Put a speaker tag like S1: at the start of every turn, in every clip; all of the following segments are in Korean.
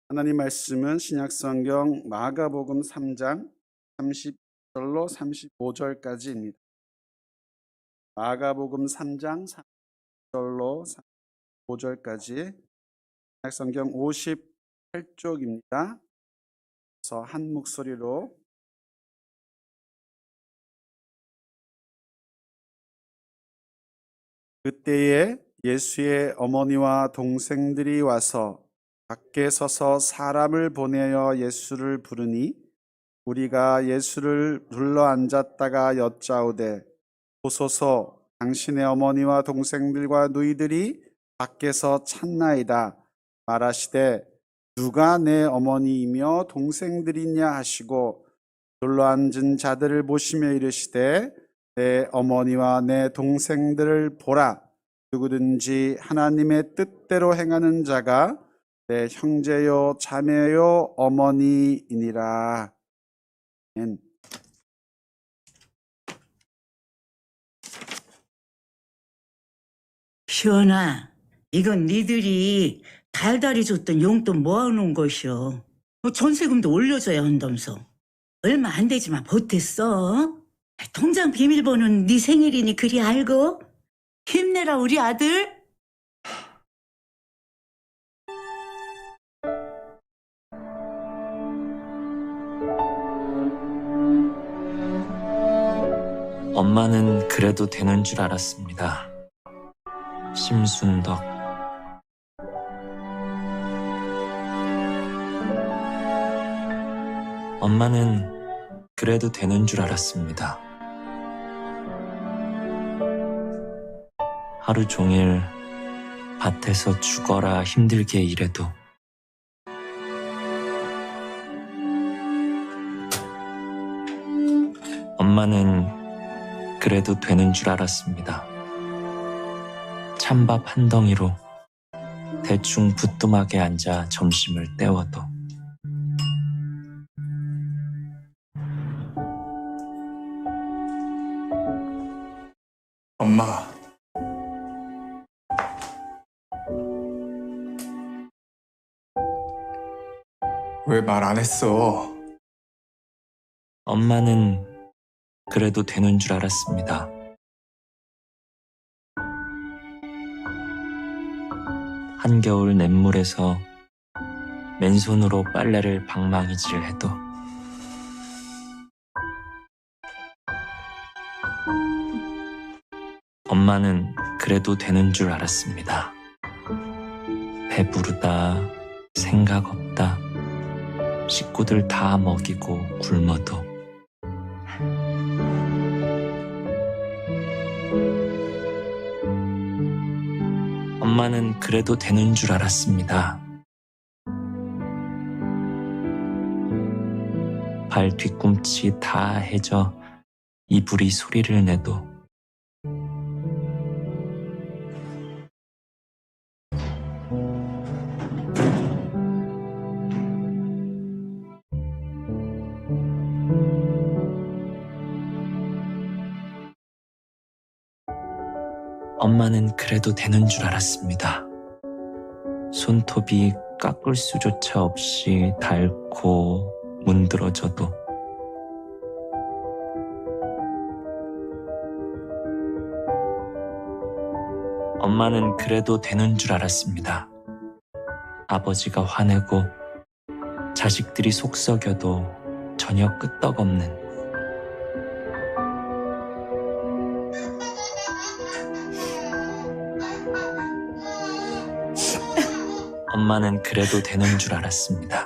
S1: 하나님 말씀은 신약성경 마가복음 3장 30절로 35절까지입니다. 마가복음 3장 30절로 35절까지 신약성경 58쪽입니다. 그래서 한 목소리로 그때에 예수의 어머니와 동생들이 와서 밖에 서서 사람을 보내어 예수를 부르니 우리가 예수를 불러 앉았다가 여짜오되 보소서 당신의 어머니와 동생들과 누이들이 밖에서 찾나이다 말하시되 누가 내 어머니이며 동생들이냐 하시고 둘러앉은 자들을 보시며 이르시되 내 어머니와 내 동생들을 보라. 누구든지 하나님의 뜻대로 행하는 자가 내 형제요 자매요 어머니이니라. 아멘.
S2: 시원아, 이건 니들이 달달이 줬던 용돈 모아놓은 것이오. 전세금도 올려줘야 한다면서. 얼마 안 되지만 보탰어. 통장 비밀번호는 네 생일이니 그리 알고. 힘내라 우리 아들.
S3: 엄마는 그래도 되는 줄 알았습니다. 심순덕. 엄마는 그래도 되는 줄 알았습니다. 하루 종일 밭에서 죽어라 힘들게 일해도 엄마는 그래도 되는 줄 알았습니다. 찬밥 한 덩이로 대충 부뚜막에 앉아 점심을 때워도
S4: 엄마, 왜 말 안 했어?
S3: 엄마는 그래도 되는 줄 알았습니다. 한겨울 냇물에서 맨손으로 빨래를 방망이질해도 엄마는 그래도 되는 줄 알았습니다. 배부르다, 생각 없다, 식구들 다 먹이고 굶어도 엄마는 그래도 되는 줄 알았습니다. 발 뒤꿈치 다 해져 이불이 소리를 내도 엄마는 그래도 되는 줄 알았습니다. 손톱이 깎을 수조차 없이 닳고 문드러져도 엄마는 그래도 되는 줄 알았습니다. 아버지가 화내고 자식들이 속썩여도 전혀 끄떡없는 엄마는 그래도 되는 줄 알았습니다.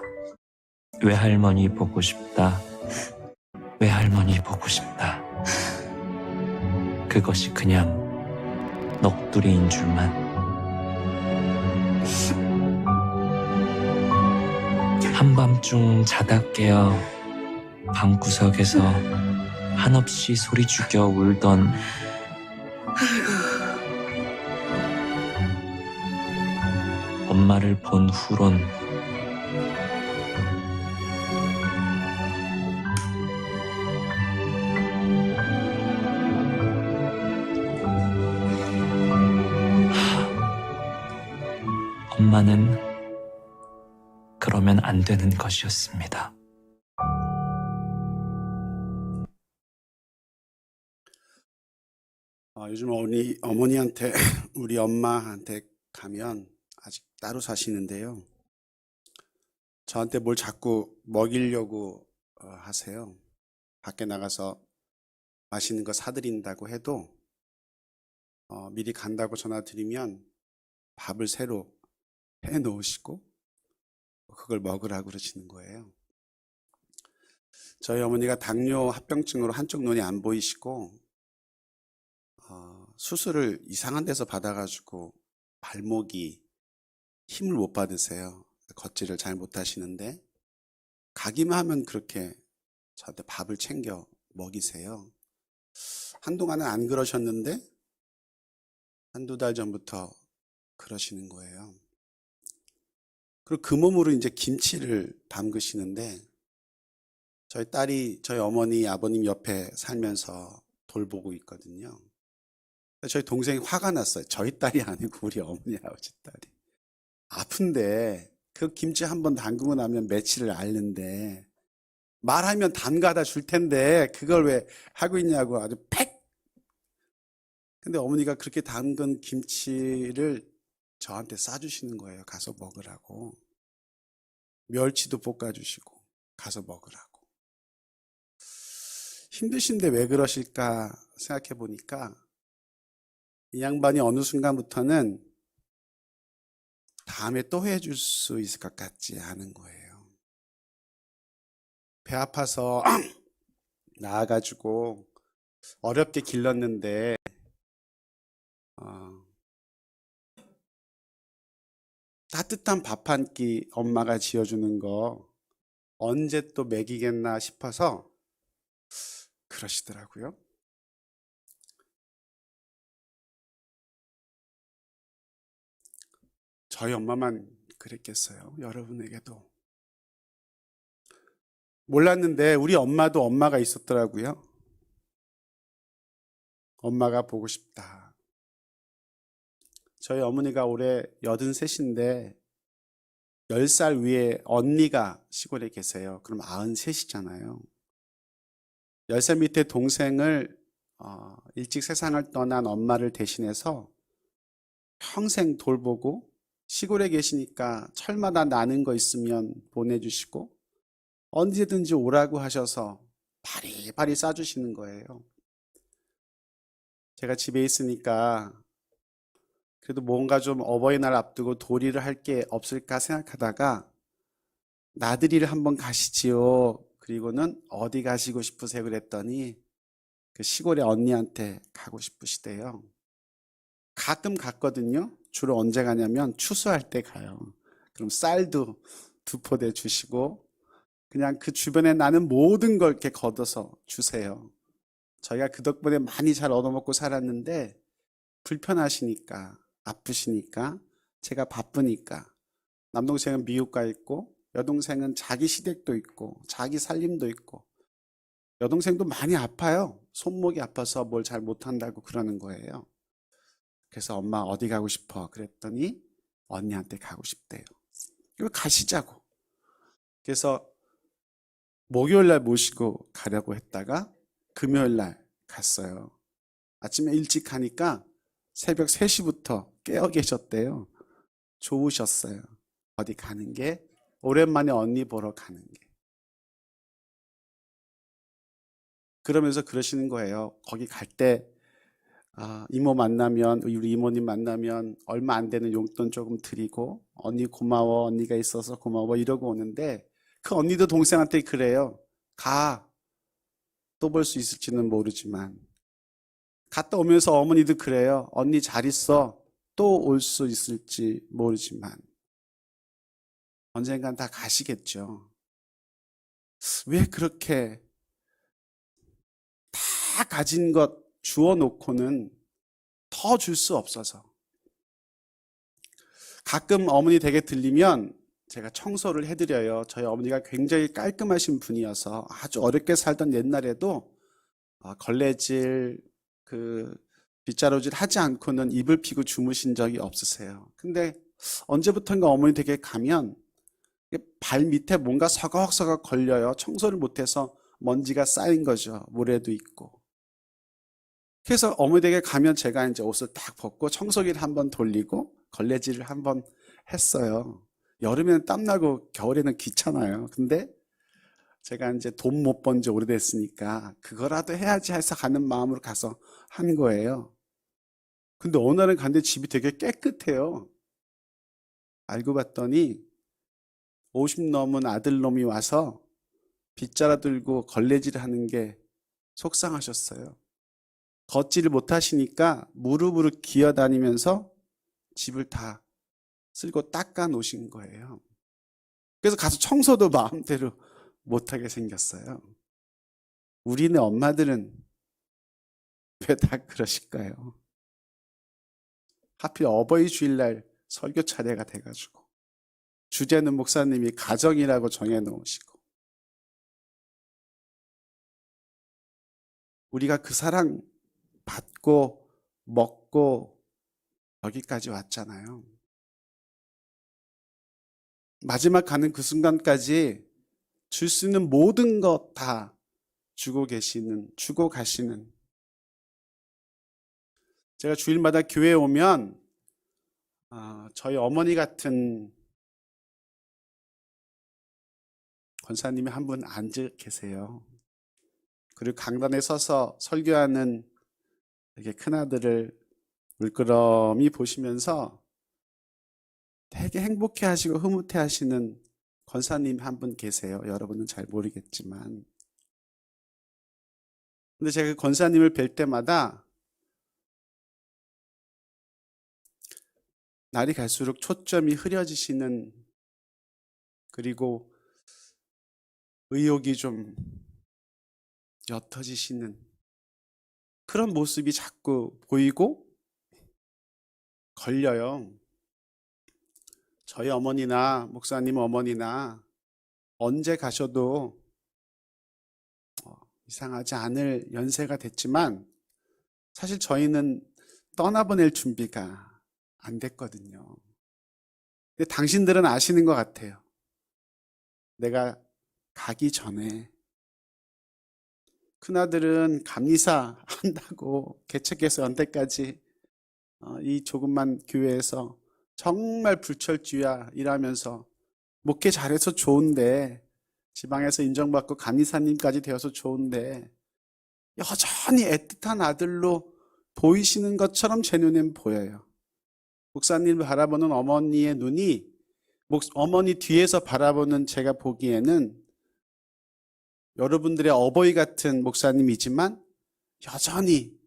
S3: 외할머니 보고 싶다. 외할머니 보고 싶다. 그것이 그냥 넋두리인 줄만. 한밤중 자다 깨어 방구석에서 한없이 소리 죽여 울던 엄마를 본 후론 엄마는 그런 그러면 안 되는 것이었습니다.
S1: 요즘 어머니한테 우리 엄마한테 가면 아직 따로 사시는데요. 저한테 뭘 자꾸 먹이려고 하세요. 밖에 나가서 맛있는 거 사드린다고 해도 미리 간다고 전화 드리면 밥을 새로 해 놓으시고 그걸 먹으라고 그러시는 거예요. 저희 어머니가 당뇨 합병증으로 한쪽 눈이 안 보이시고 수술을 이상한 데서 받아가지고 발목이 힘을 못 받으세요. 걷지를 잘 못하시는데 가기만 하면 그렇게 저한테 밥을 챙겨 먹이세요. 한동안은 안 그러셨는데 한두 달 전부터 그러시는 거예요. 그리고 그 몸으로 이제 김치를 담그시는데 저희 딸이 저희 어머니, 아버님 옆에 살면서 돌보고 있거든요. 저희 동생이 화가 났어요. 저희 딸이 아니고 우리 어머니, 아버지 딸이. 아픈데 그 김치 한번 담그고 나면 며칠을 앓는데 말하면 담가다 줄 텐데 그걸 왜 하고 있냐고 아주 팩! 근데 어머니가 그렇게 담근 김치를 저한테 싸주시는 거예요. 가서 먹으라고. 멸치도 볶아주시고 가서 먹으라고. 힘드신데 왜 그러실까 생각해 보니까 이 양반이 어느 순간부터는 다음에 또 해줄 수 있을 것 같지 않은 거예요. 배 아파서 나와가지고 어렵게 길렀는데 따뜻한 밥 한 끼 엄마가 지어주는 거 언제 또 먹이겠나 싶어서 그러시더라고요. 저희 엄마만 그랬겠어요. 여러분에게도. 몰랐는데 우리 엄마도 엄마가 있었더라고요. 엄마가 보고 싶다. 저희 어머니가 올해 83인데 10살 위에 언니가 시골에 계세요. 그럼 93이잖아요. 10살 밑에 동생을 일찍 세상을 떠난 엄마를 대신해서 평생 돌보고 시골에 계시니까 철마다 나는 거 있으면 보내주시고 언제든지 오라고 하셔서 바리바리 싸주시는 거예요. 제가 집에 있으니까 그래도 뭔가 좀 어버이날 앞두고 도리를 할 게 없을까 생각하다가 나들이를 한번 가시지요. 그리고는 어디 가시고 싶으세요? 그랬더니 그 시골의 언니한테 가고 싶으시대요. 가끔 갔거든요. 주로 언제 가냐면 추수할 때 가요. 그럼 쌀도 2포대 주시고 그냥 그 주변에 나는 모든 걸 이렇게 걷어서 주세요. 저희가 그 덕분에 많이 잘 얻어먹고 살았는데 불편하시니까 아프시니까 제가 바쁘니까 남동생은 미국 가 있고 여동생은 자기 시댁도 있고 자기 살림도 있고 여동생도 많이 아파요. 손목이 아파서 뭘 잘 못한다고 그러는 거예요. 그래서 엄마 어디 가고 싶어? 그랬더니 언니한테 가고 싶대요. 이거 가시자고. 그래서 목요일 날 모시고 가려고 했다가 금요일 날 갔어요. 아침에 일찍 가니까 새벽 3시부터 깨어 계셨대요. 좋으셨어요. 어디 가는 게 오랜만에 언니 보러 가는 게. 그러면서 그러시는 거예요. 거기 갈 때 이모 만나면 우리 이모님 만나면 얼마 안 되는 용돈 조금 드리고 언니 고마워 언니가 있어서 고마워 이러고 오는데 그 언니도 동생한테 그래요. 가. 또 볼 수 있을지는 모르지만 갔다 오면서 어머니도 그래요. 언니 잘 있어. 또 올 수 있을지 모르지만 언젠간 다 가시겠죠. 왜 그렇게 다 가진 것 주워 놓고는 더 줄 수 없어서. 가끔 어머니 댁에 들리면 제가 청소를 해드려요. 저희 어머니가 굉장히 깔끔하신 분이어서 아주 어렵게 살던 옛날에도 걸레질, 빗자루질 하지 않고는 이불 피고 주무신 적이 없으세요. 근데 언제부턴가 어머니 댁에 가면 발 밑에 뭔가 서걱서걱 걸려요. 청소를 못해서 먼지가 쌓인 거죠. 모래도 있고. 그래서 어머니 댁에 가면 제가 이제 옷을 딱 벗고 청소기를 한번 돌리고 걸레질을 한번 했어요. 여름에는 땀나고 겨울에는 귀찮아요. 근데 제가 이제 돈 못 번 지 오래됐으니까 그거라도 해야지 해서 가는 마음으로 가서 한 거예요. 근데 어느 날은 갔는데 집이 되게 깨끗해요. 알고 봤더니 50 넘은 아들놈이 와서 빗자루 들고 걸레질 하는 게 속상하셨어요. 걷지를 못하시니까 무릎으로 기어다니면서 집을 다 쓸고 닦아 놓으신 거예요. 그래서 가서 청소도 마음대로 못하게 생겼어요. 우리네 엄마들은 왜 다 그러실까요? 하필 어버이 주일날 설교 차례가 돼가지고 주제는 목사님이 가정이라고 정해놓으시고 우리가 그 사랑 받고 먹고 여기까지 왔잖아요. 마지막 가는 그 순간까지 줄 수 있는 모든 것 다 주고 가시는 제가 주일마다 교회에 오면 저희 어머니 같은 권사님이 한 분 앉아 계세요. 그리고 강단에 서서 설교하는 이렇게 큰아들을 물끄러미 보시면서 되게 행복해 하시고 흐뭇해 하시는 권사님 한 분 계세요. 여러분은 잘 모르겠지만. 근데 제가 그 권사님을 뵐 때마다 날이 갈수록 초점이 흐려지시는, 그리고 의욕이 좀 옅어지시는 그런 모습이 자꾸 보이고 걸려요. 저희 어머니나 목사님 어머니나 언제 가셔도 이상하지 않을 연세가 됐지만 사실 저희는 떠나보낼 준비가 안 됐거든요. 근데 당신들은 아시는 것 같아요. 내가 가기 전에 큰아들은 감리사 한다고 개척해서 연대까지 이 조그만 교회에서 정말 불철주야 일하면서 목회 잘해서 좋은데, 지방에서 인정받고 감리사님까지 되어서 좋은데 여전히 애틋한 아들로 보이시는 것처럼 제 눈엔 보여요. 목사님을 바라보는 어머니의 눈이 어머니 뒤에서 바라보는 제가 보기에는 여러분들의 어버이 같은 목사님이지만 여전히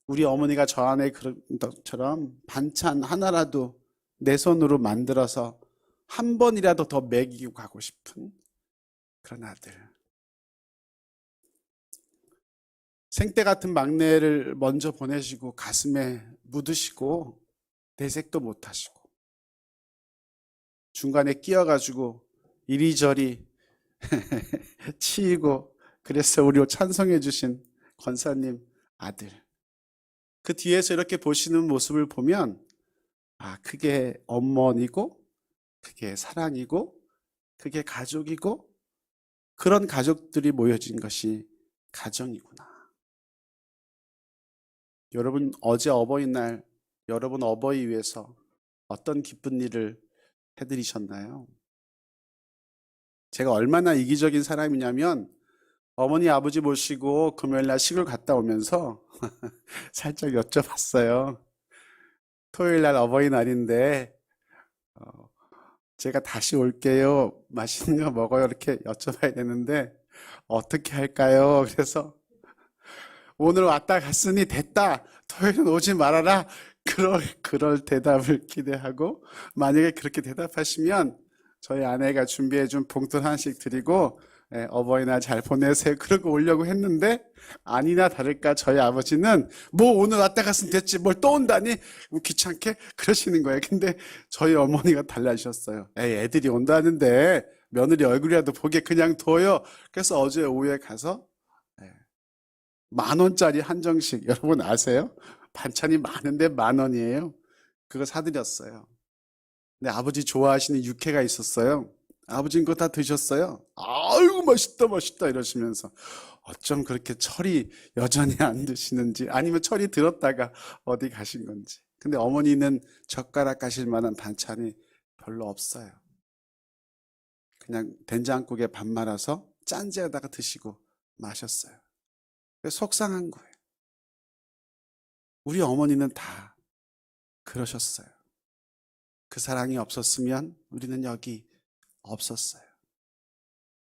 S1: 우리 어머니가 저 안에 그런 것처럼 반찬 하나라도 내 손으로 만들어서 한 번이라도 더 먹이고 가고 싶은 그런 아들. 생때 같은 막내를 먼저 보내시고 가슴에 묻으시고 내색도 못하시고 중간에 끼어가지고 이리저리 치이고 그래서 우리 찬송해 주신 권사님 아들. 그 뒤에서 이렇게 보시는 모습을 보면 그게 어머니고 그게 사랑이고 그게 가족이고 그런 가족들이 모여진 것이 가정이구나. 여러분 어제 어버이날 여러분 어버이 위해서 어떤 기쁜 일을 해드리셨나요? 제가 얼마나 이기적인 사람이냐면 어머니 아버지 모시고 금요일날 시골 갔다 오면서 살짝 여쭤봤어요. 토요일날 어버이날인데 제가 다시 올게요. 맛있는 거 먹어요. 이렇게 여쭤봐야 되는데 어떻게 할까요? 그래서 오늘 왔다 갔으니 됐다. 토요일은 오지 말아라. 그럴 대답을 기대하고, 만약에 그렇게 대답하시면 저희 아내가 준비해준 봉투 하나씩 드리고 어버이날 잘 보내세요. 그러고 오려고 했는데 아니나 다를까 저희 아버지는 뭐 오늘 왔다 갔으면 됐지 뭘 또 온다니 귀찮게 그러시는 거예요. 근데 저희 어머니가 달라지셨어요. 애들이 온다는데 며느리 얼굴이라도 보게 그냥 둬요. 그래서 어제 오후에 가서 10,000원짜리 한정식, 여러분 아세요? 반찬이 많은데 10,000원이에요. 그거 사드렸어요. 근데 아버지 좋아하시는 육회가 있었어요. 아버지는 그거 다 드셨어요? 아이고 맛있다 맛있다 이러시면서 어쩜 그렇게 철이 여전히 안 드시는지 아니면 철이 들었다가 어디 가신 건지. 근데 어머니는 젓가락 가실 만한 반찬이 별로 없어요. 그냥 된장국에 밥 말아서 짠지에다가 드시고 마셨어요. 그래서 속상한 거예요. 우리 어머니는 다 그러셨어요. 그 사랑이 없었으면 우리는 여기 없었어요.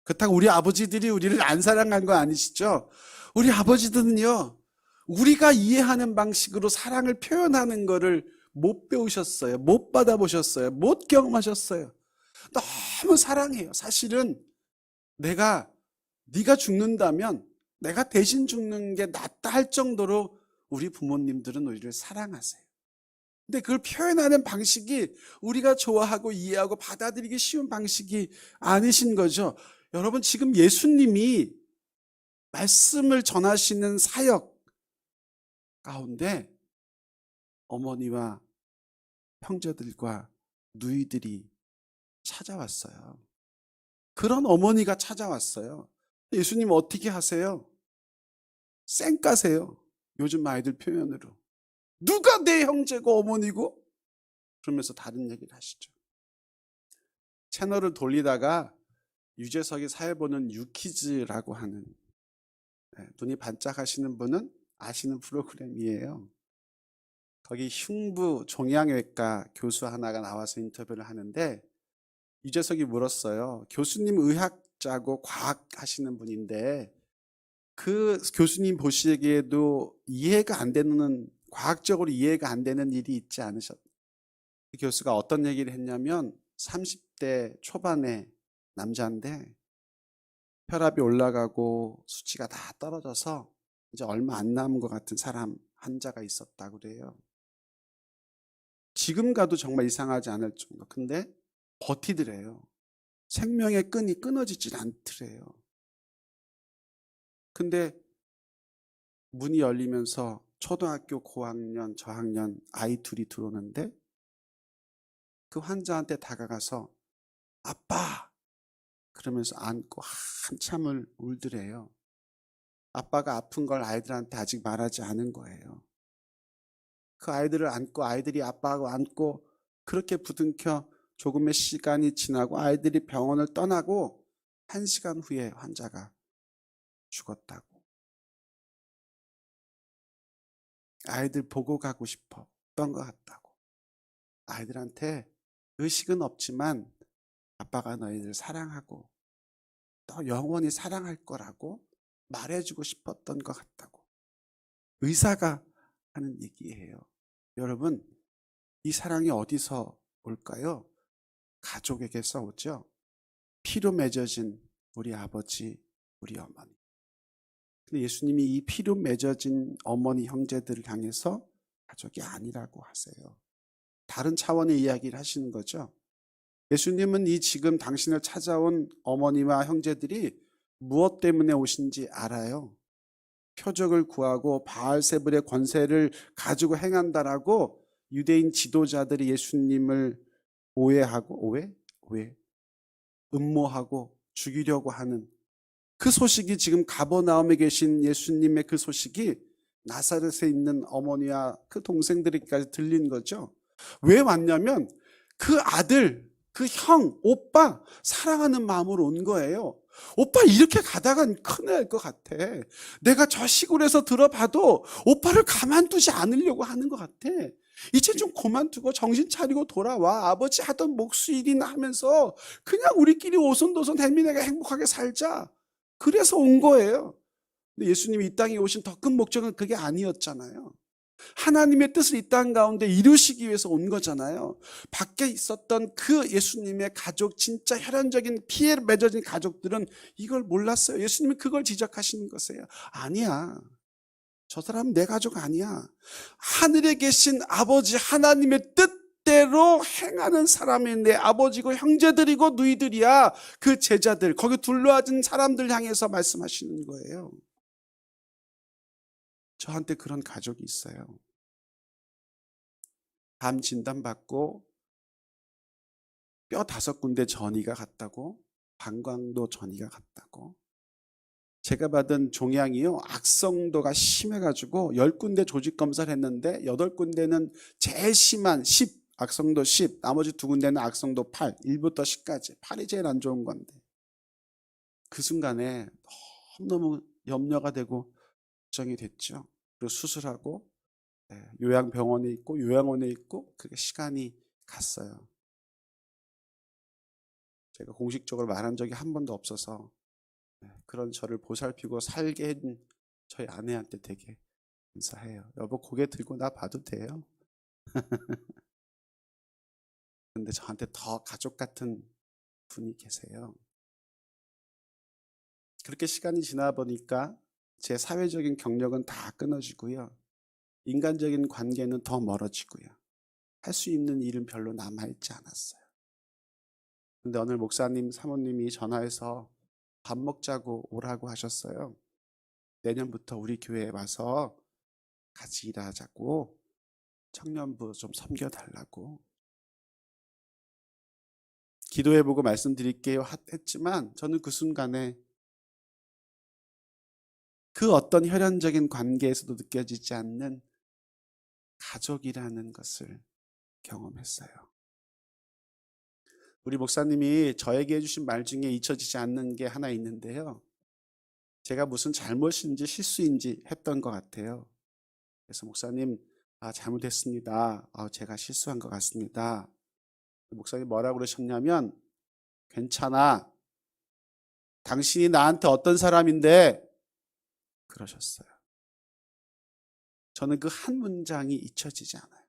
S1: 그렇다고 우리 아버지들이 우리를 안 사랑한 거 아니시죠? 우리 아버지들은요, 우리가 이해하는 방식으로 사랑을 표현하는 거를 못 배우셨어요. 못 받아보셨어요. 못 경험하셨어요. 너무 사랑해요. 사실은 네가 죽는다면 내가 대신 죽는 게 낫다 할 정도로 우리 부모님들은 우리를 사랑하세요. 근데 그걸 표현하는 방식이 우리가 좋아하고 이해하고 받아들이기 쉬운 방식이 아니신 거죠. 여러분, 지금 예수님이 말씀을 전하시는 사역 가운데 어머니와 형제들과 누이들이 찾아왔어요. 그런 어머니가 찾아왔어요. 예수님 어떻게 하세요? 쌩까세요. 요즘 아이들 표현으로. 누가 내 형제고 어머니고? 그러면서 다른 얘기를 하시죠. 채널을 돌리다가 유재석이 사회 보는 유키즈라고 하는, 눈이 반짝하시는 분은 아시는 프로그램이에요. 거기 흉부 종양외과 교수 하나가 나와서 인터뷰를 하는데 유재석이 물었어요. 교수님 의학자고 과학 하시는 분인데 그 교수님 보시기에도 이해가 안 되는, 과학적으로 이해가 안 되는 일이 있지 않으셨나요? 그 교수가 어떤 얘기를 했냐면 30대 초반의 남자인데 혈압이 올라가고 수치가 다 떨어져서 이제 얼마 안 남은 것 같은 사람 환자가 있었다고 그래요. 지금 가도 정말 이상하지 않을 정도. 근데 버티더래요. 생명의 끈이 끊어지질 않더래요. 근데 문이 열리면서 초등학교 고학년, 저학년 아이 둘이 들어오는데 그 환자한테 다가가서 아빠! 그러면서 안고 한참을 울더래요. 아빠가 아픈 걸 아이들한테 아직 말하지 않은 거예요. 그 아이들을 안고 아이들이 아빠하고 안고 그렇게 부둥켜 조금의 시간이 지나고 아이들이 병원을 떠나고 1시간 후에 환자가 죽었다고. 아이들 보고 가고 싶었던 것 같다고. 아이들한테 의식은 없지만 아빠가 너희들 사랑하고 또 영원히 사랑할 거라고 말해주고 싶었던 것 같다고. 의사가 하는 얘기예요. 여러분, 이 사랑이 어디서 올까요? 가족에게서 오죠. 피로 맺어진 우리 아버지, 우리 어머니. 근데 예수님이 이 피로 맺어진 어머니, 형제들을 향해서 가족이 아니라고 하세요. 다른 차원의 이야기를 하시는 거죠. 예수님은 이 지금 당신을 찾아온 어머니와 형제들이 무엇 때문에 오신지 알아요. 표적을 구하고 바알세불의 권세를 가지고 행한다라고 유대인 지도자들이 예수님을 음모하고 죽이려고 하는 그 소식이 지금 가버나움에 계신 예수님의 그 소식이 나사렛에 있는 어머니와 그 동생들에게까지 들린 거죠. 왜 왔냐면 그 아들, 그 형, 오빠 사랑하는 마음으로 온 거예요. 오빠 이렇게 가다간 큰일 날 것 같아. 내가 저 시골에서 들어봐도 오빠를 가만두지 않으려고 하는 것 같아. 이제 좀 그만두고 정신 차리고 돌아와. 아버지 하던 목수일이나 하면서 그냥 우리끼리 오손도손 혜민이가 행복하게 살자. 그래서 온 거예요. 근데 예수님이 이 땅에 오신 더 큰 목적은 그게 아니었잖아요. 하나님의 뜻을 이 땅 가운데 이루시기 위해서 온 거잖아요. 밖에 있었던 그 예수님의 가족, 진짜 혈연적인 피에 맺어진 가족들은 이걸 몰랐어요. 예수님이 그걸 지적하시는 거세요. 아니야. 저 사람은 내 가족 아니야. 하늘에 계신 아버지 하나님의 뜻대로 행하는 사람이 내 아버지고 형제들이고 누이들이야. 그 제자들, 거기 둘러앉은 사람들 향해서 말씀하시는 거예요. 저한테 그런 가족이 있어요. 암 진단받고 뼈 5군데 전이가 갔다고, 방광도 전이가 갔다고. 제가 받은 종양이요, 악성도가 심해가지고 10군데 조직 검사를 했는데 8군데는 제일 심한 10, 악성도 10, 나머지 2군데는 악성도 8, 1부터 10까지. 8이 제일 안 좋은 건데. 그 순간에 너무너무 염려가 되고 걱정이 됐죠. 그리고 수술하고 요양병원에 있고 요양원에 있고 그게 시간이 갔어요. 제가 공식적으로 말한 적이 한 번도 없어서 그런 저를 보살피고 살게 한 저희 아내한테 되게 감사해요. 여보, 고개 들고 나 봐도 돼요? 근데 저한테 더 가족 같은 분이 계세요. 그렇게 시간이 지나 보니까 제 사회적인 경력은 다 끊어지고요. 인간적인 관계는 더 멀어지고요. 할 수 있는 일은 별로 남아있지 않았어요. 근데 오늘 목사님, 사모님이 전화해서 밥 먹자고 오라고 하셨어요. 내년부터 우리 교회에 와서 같이 일하자고, 청년부 좀 섬겨달라고. 기도해보고 말씀드릴게요 했지만 저는 그 순간에 그 어떤 혈연적인 관계에서도 느껴지지 않는 가족이라는 것을 경험했어요. 우리 목사님이 저에게 해주신 말 중에 잊혀지지 않는 게 하나 있는데요. 제가 무슨 잘못인지 실수인지 했던 것 같아요. 그래서 목사님, 잘못했습니다. 제가 실수한 것 같습니다. 목사님 뭐라고 그러셨냐면, 괜찮아. 당신이 나한테 어떤 사람인데? 그러셨어요. 저는 그 한 문장이 잊혀지지 않아요.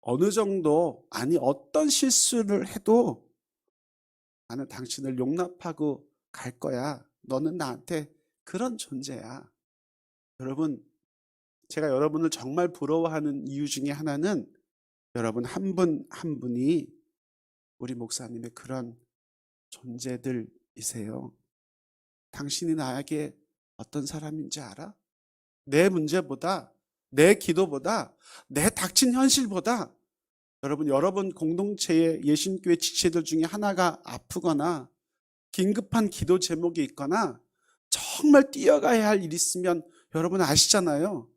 S1: 어느 정도, 아니 어떤 실수를 해도 나는 당신을 용납하고 갈 거야. 너는 나한테 그런 존재야. 여러분, 제가 여러분을 정말 부러워하는 이유 중에 하나는 여러분 한 분 한 분이 우리 목사님의 그런 존재들이세요. 당신이 나에게 어떤 사람인지 알아? 내 문제보다, 내 기도보다, 내 닥친 현실보다 여러분 공동체의 예신교회 지체들 중에 하나가 아프거나 긴급한 기도 제목이 있거나 정말 뛰어가야 할 일이 있으면 여러분 아시잖아요.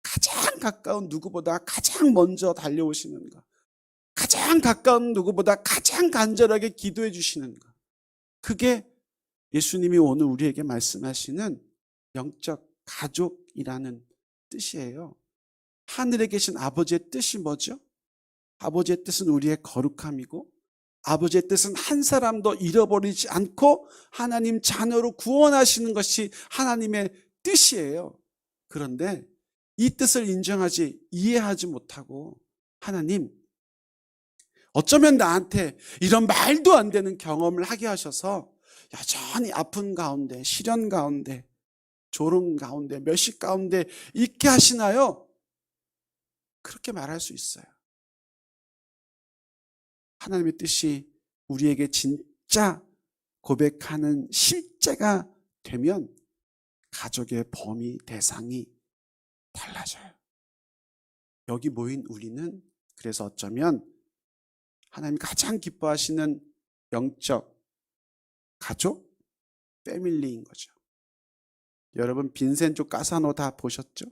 S1: 가장 가까운 누구보다 가장 먼저 달려오시는 것, 가장 가까운 누구보다 가장 간절하게 기도해 주시는 것, 그게 예수님이 오늘 우리에게 말씀하시는 영적 가족이라는 뜻이에요. 하늘에 계신 아버지의 뜻이 뭐죠? 아버지의 뜻은 우리의 거룩함이고, 아버지의 뜻은 한 사람도 잃어버리지 않고 하나님 자녀로 구원하시는 것이 하나님의 뜻이에요. 그런데 이 뜻을 인정하지, 이해하지 못하고 하나님, 어쩌면 나한테 이런 말도 안 되는 경험을 하게 하셔서 여전히 아픈 가운데, 시련 가운데, 조롱 가운데, 멸시 가운데 있게 하시나요? 그렇게 말할 수 있어요. 하나님의 뜻이 우리에게 진짜 고백하는 실제가 되면 가족의 범위, 대상이 달라져요. 여기 모인 우리는 그래서 어쩌면 하나님이 가장 기뻐하시는 영적 가족, 패밀리인 거죠. 여러분 빈센조 까사노 다 보셨죠?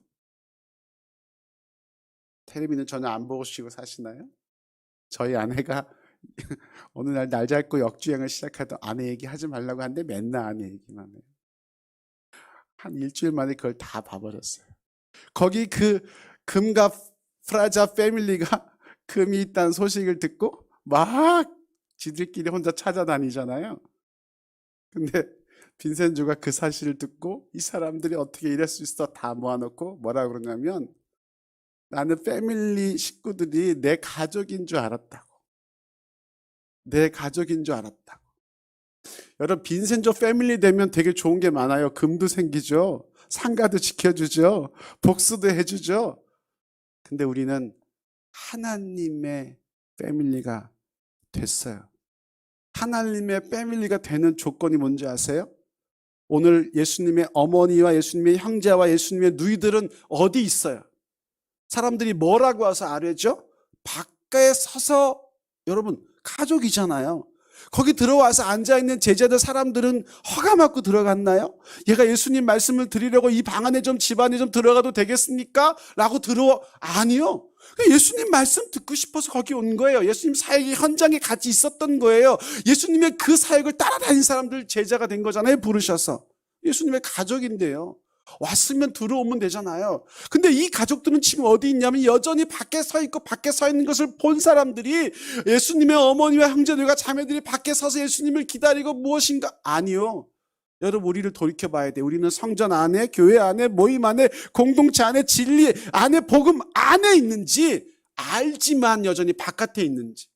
S1: 텔레비는 전혀 안 보시고 사시나요? 저희 아내가 어느 날 잡고 역주행을 시작하던 아내 얘기 하지 말라고 하는데 맨날 아내 얘기만 해요. 한 일주일 만에 그걸 다 봐버렸어요. 거기 그 금과 프라자 패밀리가 금이 있다는 소식을 듣고 막 지들끼리 혼자 찾아다니잖아요. 근데 빈센조가 그 사실을 듣고 이 사람들이 어떻게 이럴 수 있어 다 모아놓고 뭐라 그러냐면, 나는 패밀리 식구들이 내 가족인 줄 알았다고. 내 가족인 줄 알았다고. 여러분 빈센조 패밀리 되면 되게 좋은 게 많아요. 금도 생기죠. 상가도 지켜주죠. 복수도 해주죠. 근데 우리는 하나님의 패밀리가 됐어요. 하나님의 패밀리가 되는 조건이 뭔지 아세요? 오늘 예수님의 어머니와 예수님의 형제와 예수님의 누이들은 어디 있어요? 사람들이 뭐라고 와서 아뢰죠? 밖에 서서 여러분, 가족이잖아요. 거기 들어와서 앉아있는 제자들 사람들은 허가 받고 들어갔나요? 얘가 예수님 말씀을 드리려고 이 방 안에 좀 집 안에 좀 들어가도 되겠습니까? 라고 아니요. 예수님 말씀 듣고 싶어서 거기 온 거예요. 예수님 사역의 현장에 같이 있었던 거예요. 예수님의 그 사역을 따라다닌 사람들 제자가 된 거잖아요. 부르셔서. 예수님의 가족인데요. 왔으면 들어오면 되잖아요. 근데 이 가족들은 지금 어디 있냐면 여전히 밖에 서 있고 밖에 서 있는 것을 본 사람들이 예수님의 어머니와 형제들과 자매들이 밖에 서서 예수님을 기다리고 무엇인가? 아니요. 여러분, 우리를 돌이켜봐야 돼. 우리는 성전 안에, 교회 안에, 모임 안에, 공동체 안에, 진리 안에, 복음 안에 있는지 알지만 여전히 바깥에 있는지.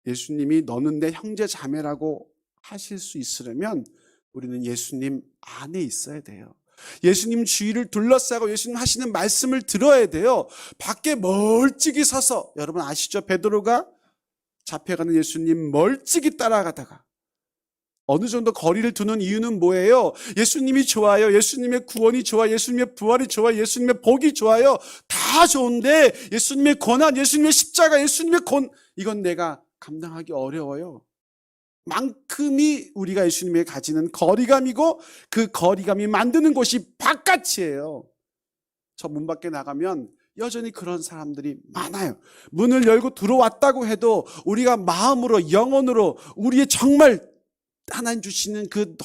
S1: 예수님이 너는 내 형제 자매라고 하실 수 있으려면 우리는 예수님 안에 있어야 돼요. 예수님 주위를 둘러싸고 예수님 하시는 말씀을 들어야 돼요. 밖에 멀찍이 서서, 여러분 아시죠? 베드로가 잡혀가는 예수님 멀찍이 따라가다가 어느 정도 거리를 두는 이유는 뭐예요? 예수님이 좋아요. 예수님의 구원이 좋아. 예수님의 부활이 좋아. 예수님의 복이 좋아요. 다 좋은데 예수님의 고난, 예수님의 십자가, 예수님의 이건 내가 감당하기 어려워요. 만큼이 우리가 예수님에 가지는 거리감이고 그 거리감이 만드는 곳이 바깥이에요. 저 문 밖에 나가면 여전히 그런 사람들이 많아요. 문을 열고 들어왔다고 해도 우리가 마음으로, 영혼으로 우리의 정말 하나님 주시는 그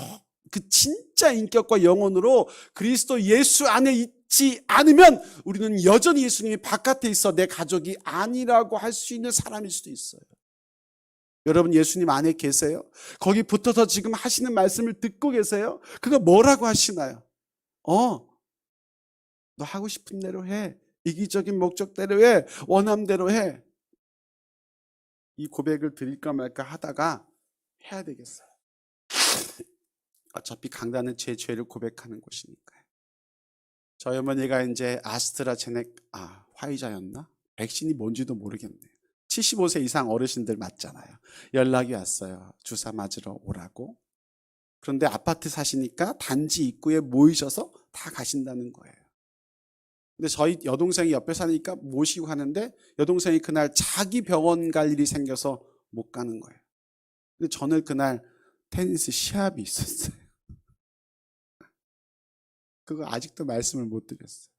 S1: 진짜 인격과 영혼으로 그리스도 예수 안에 있지 않으면 우리는 여전히 예수님이 바깥에 있어 내 가족이 아니라고 할 수 있는 사람일 수도 있어요. 여러분, 예수님 안에 계세요? 거기 붙어서 지금 하시는 말씀을 듣고 계세요? 그거 뭐라고 하시나요? 너 하고 싶은 대로 해. 이기적인 목적대로 해. 원함대로 해. 이 고백을 드릴까 말까 하다가 해야 되겠어요. 어차피 강단은 제 죄를 고백하는 곳이니까요. 저희 어머니가 이제 화이자였나? 백신이 뭔지도 모르겠네요. 75세 이상 어르신들 맞잖아요. 연락이 왔어요. 주사 맞으러 오라고. 그런데 아파트 사시니까 단지 입구에 모이셔서 다 가신다는 거예요. 근데 저희 여동생이 옆에 사니까 모시고 가는데 여동생이 그날 자기 병원 갈 일이 생겨서 못 가는 거예요. 근데 저는 그날 테니스 시합이 있었어요. 그거 아직도 말씀을 못 드렸어요.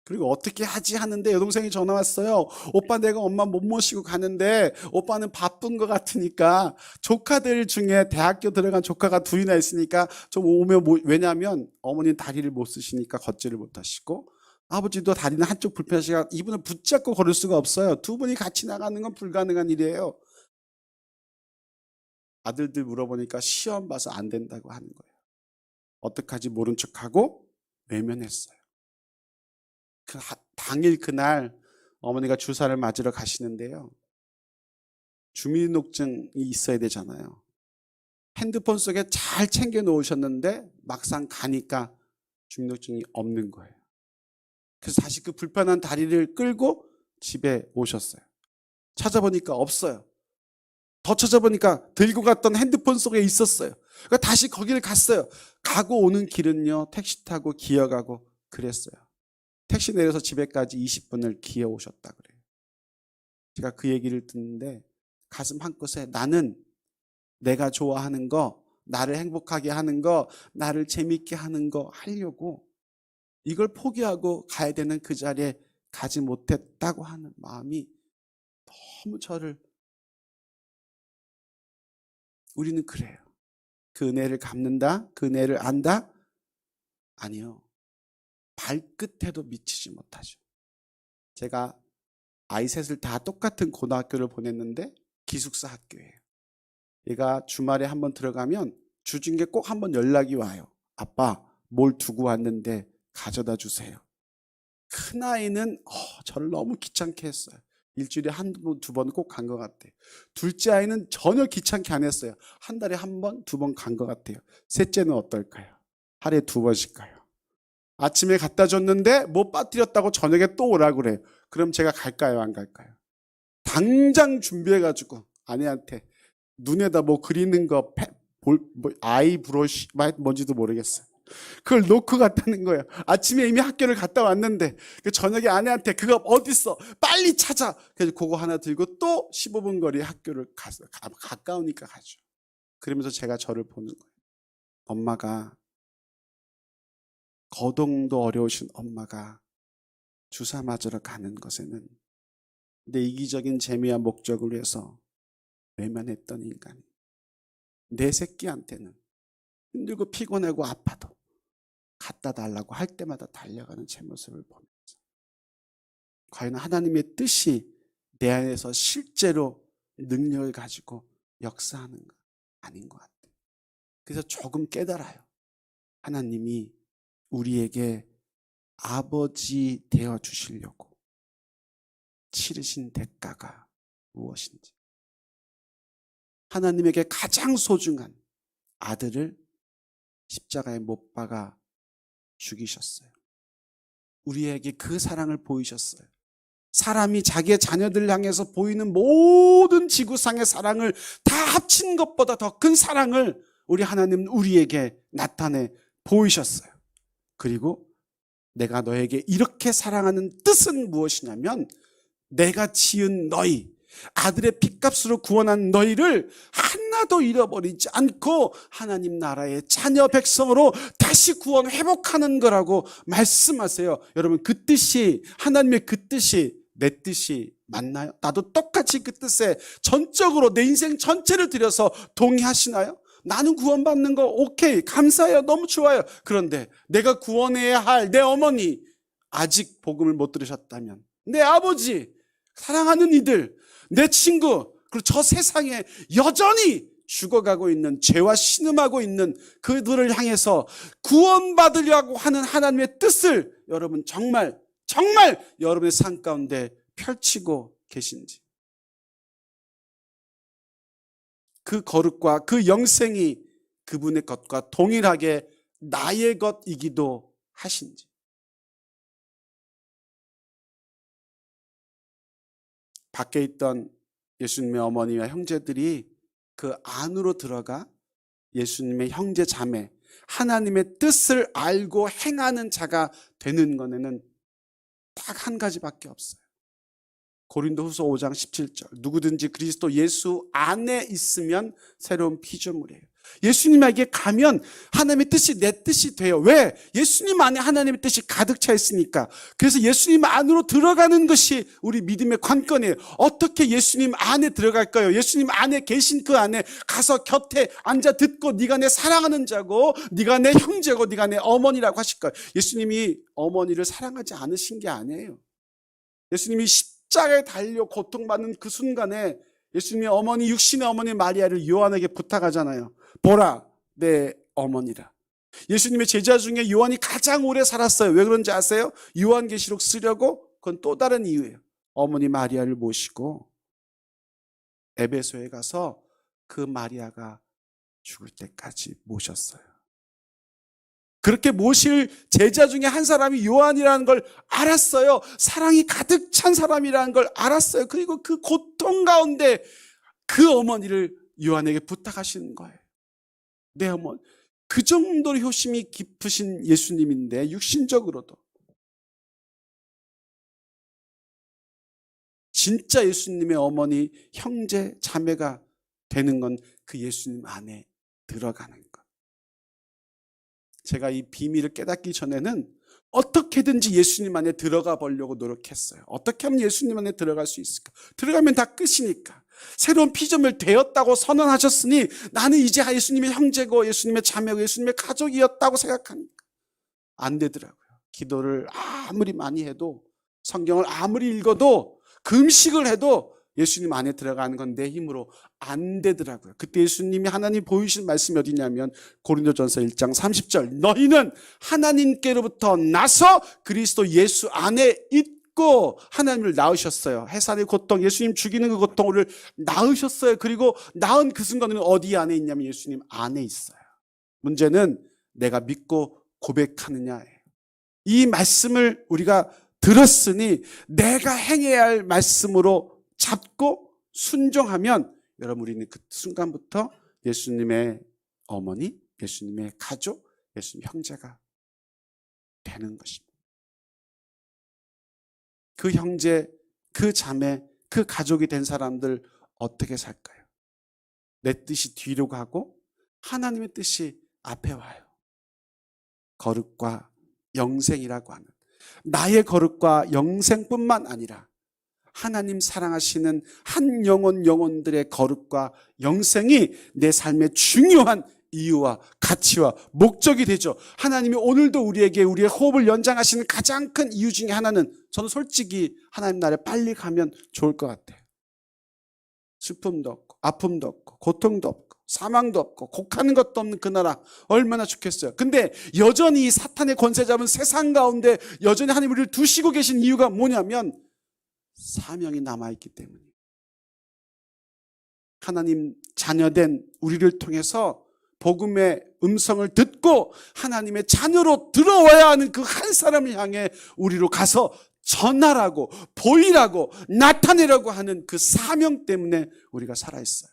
S1: 그리고 어떻게 하지 하는데 여동생이 전화 왔어요. 오빠, 내가 엄마 못 모시고 가는데 오빠는 바쁜 것 같으니까 조카들 중에 대학교 들어간 조카가 둘이나 있으니까 좀 오면, 왜냐하면 어머니는 다리를 못 쓰시니까 걷지를 못하시고 아버지도 다리는 한쪽 불편하시니까 이분을 붙잡고 걸을 수가 없어요. 두 분이 같이 나가는 건 불가능한 일이에요. 아들들 물어보니까 시험 봐서 안 된다고 하는 거예요. 어떡하지 모른 척하고 외면했어요. 당일 그날 어머니가 주사를 맞으러 가시는데요. 주민등록증이 있어야 되잖아요. 핸드폰 속에 잘 챙겨 놓으셨는데 막상 가니까 주민등록증이 없는 거예요. 그래서 다시 그 불편한 다리를 끌고 집에 오셨어요. 찾아보니까 없어요. 더 찾아보니까 들고 갔던 핸드폰 속에 있었어요. 그러니까 다시 거기를 갔어요. 가고 오는 길은요, 택시 타고 기어가고 그랬어요. 택시 내려서 집에까지 20분을 기어 오셨다 그래요. 제가 그 얘기를 듣는데 가슴 한켠에 나는 내가 좋아하는 거, 나를 행복하게 하는 거, 나를 재밌게 하는 거 하려고 이걸 포기하고 가야 되는 그 자리에 가지 못했다고 하는 마음이 너무 우리는 그래요. 그 은혜를 갚는다? 그 은혜를 안다? 아니요. 발끝에도 미치지 못하죠. 제가 아이 셋을 다 똑같은 고등학교를 보냈는데 기숙사 학교예요. 얘가 주말에 한번 들어가면 주중에 꼭 한번 연락이 와요. 아빠, 뭘 두고 왔는데 가져다 주세요. 큰아이는 저를 너무 귀찮게 했어요. 일주일에 한두 번 꼭 간 것 같아요. 둘째 아이는 전혀 귀찮게 안 했어요. 한 달에 한 번, 두 번 간 것 같아요. 셋째는 어떨까요? 하루에 2번씩 가요. 아침에 갖다 줬는데 못 빠뜨렸다고 저녁에 또 오라고 그래요. 그럼 제가 갈까요, 안 갈까요? 당장 준비해가지고 아내한테 눈에다 뭐 그리는 거, 아이 브러쉬 뭔지도 모르겠어요. 그걸 놓고 갔다는 거예요. 아침에 이미 학교를 갔다 왔는데 그 저녁에 아내한테 그거 어딨어? 빨리 찾아. 그래서 그거 하나 들고 또 15분 거리 학교를 갔어요. 가까우니까 가죠. 그러면서 제가 저를 보는 거예요. 엄마가, 거동도 어려우신 엄마가 주사 맞으러 가는 것에는 내 이기적인 재미와 목적을 위해서 외면했던 인간이 내 새끼한테는 힘들고 피곤하고 아파도 갖다 달라고 할 때마다 달려가는 제 모습을 보면서 과연 하나님의 뜻이 내 안에서 실제로 능력을 가지고 역사하는가? 아닌 것 같아요. 그래서 조금 깨달아요. 하나님이 우리에게 아버지 되어 주시려고 치르신 대가가 무엇인지, 하나님에게 가장 소중한 아들을 십자가에 못 박아 죽이셨어요. 우리에게 그 사랑을 보이셨어요. 사람이 자기의 자녀들을 향해서 보이는 모든 지구상의 사랑을 다 합친 것보다 더 큰 사랑을 우리 하나님은 우리에게 나타내 보이셨어요. 그리고 내가 너에게 이렇게 사랑하는 뜻은 무엇이냐면, 내가 지은 너희, 아들의 핏값으로 구원한 너희를 하나도 잃어버리지 않고 하나님 나라의 자녀 백성으로 다시 구원 회복하는 거라고 말씀하세요. 여러분, 그 뜻이, 하나님의 그 뜻이 내 뜻이 맞나요? 나도 똑같이 그 뜻에 전적으로 내 인생 전체를 들여서 동의하시나요? 나는 구원받는 거 오케이, 감사해요, 너무 좋아요. 그런데 내가 구원해야 할 내 어머니, 아직 복음을 못 들으셨다면, 내 아버지, 사랑하는 이들, 내 친구, 그리고 저 세상에 여전히 죽어가고 있는, 죄와 신음하고 있는 그들을 향해서 구원받으려고 하는 하나님의 뜻을 여러분 정말 여러분의 삶 가운데 펼치고 계신지, 그 거룩과 그 영생이 그분의 것과 동일하게 나의 것이기도 하신지. 밖에 있던 예수님의 어머니와 형제들이 그 안으로 들어가 예수님의 형제 자매, 하나님의 뜻을 알고 행하는 자가 되는 것에는 딱 한 가지밖에 없어요. 고린도후서 5장 17절, 누구든지 그리스도 예수 안에 있으면 새로운 피조물이에요. 예수님에게 가면 하나님의 뜻이 내 뜻이 돼요. 왜? 예수님 안에 하나님의 뜻이 가득 차 있으니까. 그래서 예수님 안으로 들어가는 것이 우리 믿음의 관건이에요. 어떻게 예수님 안에 들어갈까요? 예수님 안에 계신 그 안에 가서 곁에 앉아 듣고, 네가 내 사랑하는 자고, 네가 내 형제고, 네가 내 어머니라고 하실 거예요. 예수님이 어머니를 사랑하지 않으신 게 아니에요. 예수님이 십자가에 달려 고통받는 그 순간에 예수님의 어머니, 육신의 어머니 마리아를 요한에게 부탁하잖아요. 보라, 내 어머니라. 예수님의 제자 중에 요한이 가장 오래 살았어요. 왜 그런지 아세요? 요한계시록 쓰려고? 그건 또 다른 이유예요. 어머니 마리아를 모시고 에베소에 가서 그 마리아가 죽을 때까지 모셨어요. 그렇게 모실 제자 중에 한 사람이 요한이라는 걸 알았어요. 사랑이 가득 찬 사람이라는 걸 알았어요. 그리고 그 고통 가운데 그 어머니를 요한에게 부탁하시는 거예요. 내 어머니. 그 정도로 효심이 깊으신 예수님인데, 육신적으로도. 진짜 예수님의 어머니, 형제, 자매가 되는 건 그 예수님 안에 들어가는 것. 제가 이 비밀을 깨닫기 전에는 어떻게든지 예수님 안에 들어가 보려고 노력했어요. 어떻게 하면 예수님 안에 들어갈 수 있을까? 들어가면 다 끝이니까. 새로운 피조물 되었다고 선언하셨으니 나는 이제 예수님의 형제고 예수님의 자매고 예수님의 가족이었다고 생각하니까 안 되더라고요. 기도를 아무리 많이 해도, 성경을 아무리 읽어도, 금식을 해도 예수님 안에 들어가는 건 내 힘으로 안 되더라고요. 그때 예수님이 하나님 보이신 말씀이 어디냐면 고린도전서 1장 30절, 너희는 하나님께로부터 나서 그리스도 예수 안에 있고 하나님을 낳으셨어요. 해산의 고통, 예수님 죽이는 그 고통을 낳으셨어요. 그리고 낳은 그 순간에는 어디 안에 있냐면 예수님 안에 있어요. 문제는 내가 믿고 고백하느냐예요. 이 말씀을 우리가 들었으니 내가 행해야 할 말씀으로 잡고 순종하면 여러분, 우리는 그 순간부터 예수님의 어머니, 예수님의 가족, 예수님 형제가 되는 것입니다. 그 형제, 그 자매, 그 가족이 된 사람들 어떻게 살까요? 내 뜻이 뒤로 가고 하나님의 뜻이 앞에 와요. 거룩과 영생이라고 하는, 나의 거룩과 영생뿐만 아니라 하나님 사랑하시는 한 영혼들의 거룩과 영생이 내 삶의 중요한 이유와 가치와 목적이 되죠. 하나님이 오늘도 우리에게 우리의 호흡을 연장하시는 가장 큰 이유 중에 하나는, 저는 솔직히 하나님 나라에 빨리 가면 좋을 것 같아요. 슬픔도 없고 아픔도 없고 고통도 없고 사망도 없고 곡하는 것도 없는 그 나라 얼마나 좋겠어요. 근데 여전히 이 사탄의 권세 잡은 세상 가운데 여전히 하나님 우리를 두시고 계신 이유가 뭐냐면 사명이 남아있기 때문이에요. 하나님 자녀된 우리를 통해서 복음의 음성을 듣고 하나님의 자녀로 들어와야 하는 그 한 사람을 향해 우리로 가서 전하라고, 보이라고, 나타내라고 하는 그 사명 때문에 우리가 살아있어요.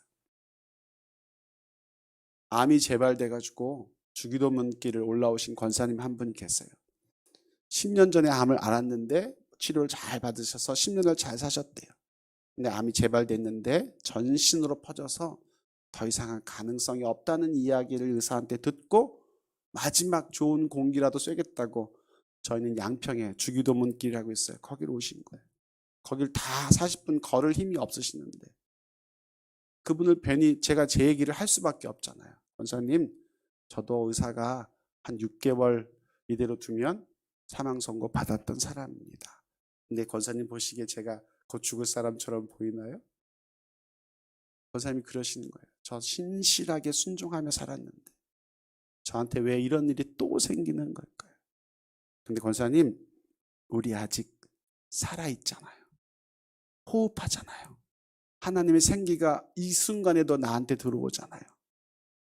S1: 암이 재발돼가지고 주기도문길을 올라오신 권사님 한 분이 계세요. 10년 전에 암을 알았는데 치료를 잘 받으셔서 10년을 잘 사셨대요. 근데 암이 재발됐는데 전신으로 퍼져서 더 이상은 가능성이 없다는 이야기를 의사한테 듣고 마지막 좋은 공기라도 쐬겠다고 저희는 양평에 주기도문길이라고 있어요. 거기로 오신 거예요. 거길 다 40분 걸을 힘이 없으시는데 그분을 뵈니 제가 제 얘기를 할 수밖에 없잖아요. 권사님, 저도 의사가 한 6개월 이대로 두면 사망 선고 받았던 사람입니다. 근데 권사님 보시기에 제가 곧 죽을 사람처럼 보이나요? 권사님이 그러시는 거예요. 저 신실하게 순종하며 살았는데 저한테 왜 이런 일이 또 생기는 걸까요? 근데 권사님, 우리 아직 살아있잖아요. 호흡하잖아요. 하나님의 생기가 이 순간에도 나한테 들어오잖아요.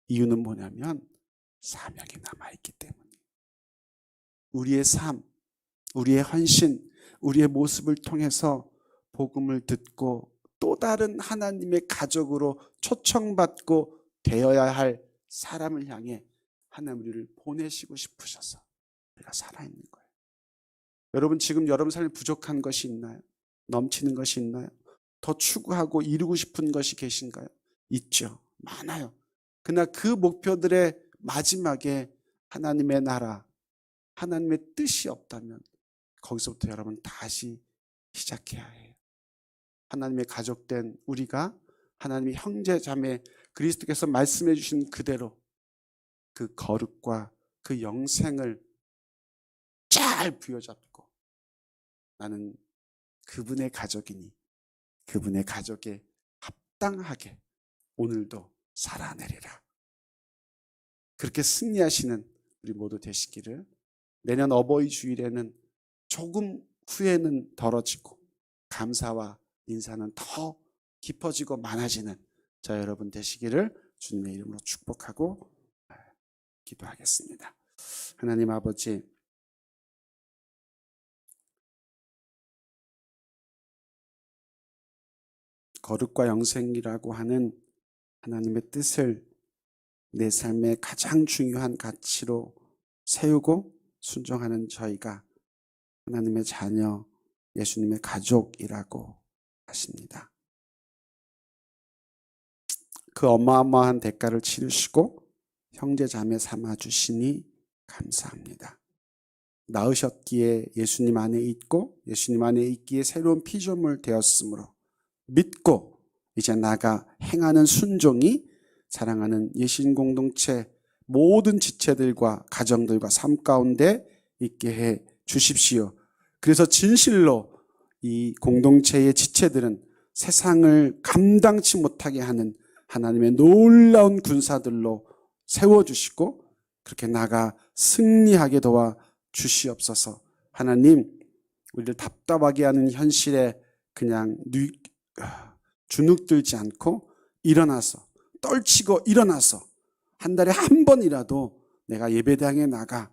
S1: 이유는 뭐냐면 사명이 남아있기 때문이에요. 우리의 삶, 우리의 헌신, 우리의 모습을 통해서 복음을 듣고 또 다른 하나님의 가족으로 초청받고 되어야 할 사람을 향해 하나님 우리를 보내시고 싶으셔서 우리가 살아있는 거예요. 여러분, 지금 여러분 삶에 부족한 것이 있나요? 넘치는 것이 있나요? 더 추구하고 이루고 싶은 것이 계신가요? 있죠. 많아요. 그러나 그 목표들의 마지막에 하나님의 나라, 하나님의 뜻이 없다면 거기서부터 여러분 다시 시작해야 해요. 하나님의 가족된 우리가 하나님의 형제 자매, 그리스도께서 말씀해 주신 그대로 그 거룩과 그 영생을 잘 부여잡고 나는 그분의 가족이니 그분의 가족에 합당하게 오늘도 살아내리라. 그렇게 승리하시는 우리 모두 되시기를. 내년 어버이 주일에는 조금 후회는 덜어지고 감사와 인사는 더 깊어지고 많아지는 저 여러분 되시기를 주님의 이름으로 축복하고 기도하겠습니다. 하나님 아버지, 거룩과 영생이라고 하는 하나님의 뜻을 내 삶의 가장 중요한 가치로 세우고 순종하는 저희가 하나님의 자녀, 예수님의 가족이라고 하십니다. 그 어마어마한 대가를 치르시고 형제 자매 삼아 주시니 감사합니다. 낳으셨기에 예수님 안에 있고 예수님 안에 있기에 새로운 피조물 되었으므로 믿고 이제 나가 행하는 순종이 사랑하는 예신 공동체 모든 지체들과 가정들과 삶 가운데 있게 해 주십시오. 그래서 진실로 이 공동체의 지체들은 세상을 감당치 못하게 하는 하나님의 놀라운 군사들로 세워주시고 그렇게 나가 승리하게 도와 주시옵소서. 하나님, 우리를 답답하게 하는 현실에 그냥 주눅들지 않고 일어나서 떨치고 일어나서 한 달에 한 번이라도 내가 예배당에 나가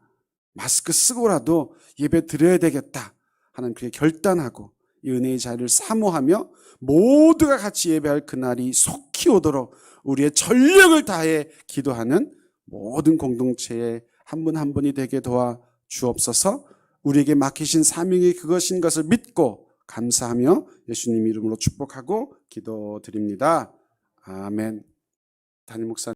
S1: 마스크 쓰고라도 예배 드려야 되겠다 하는 그게 결단하고 이 은혜의 자리를 사모하며 모두가 같이 예배할 그날이 속히 오도록 우리의 전력을 다해 기도하는 모든 공동체의 한 분 한 분이 되게 도와 주옵소서. 우리에게 맡기신 사명이 그것인 것을 믿고 감사하며 예수님 이름으로 축복하고 기도드립니다. 아멘. 담임 목사님.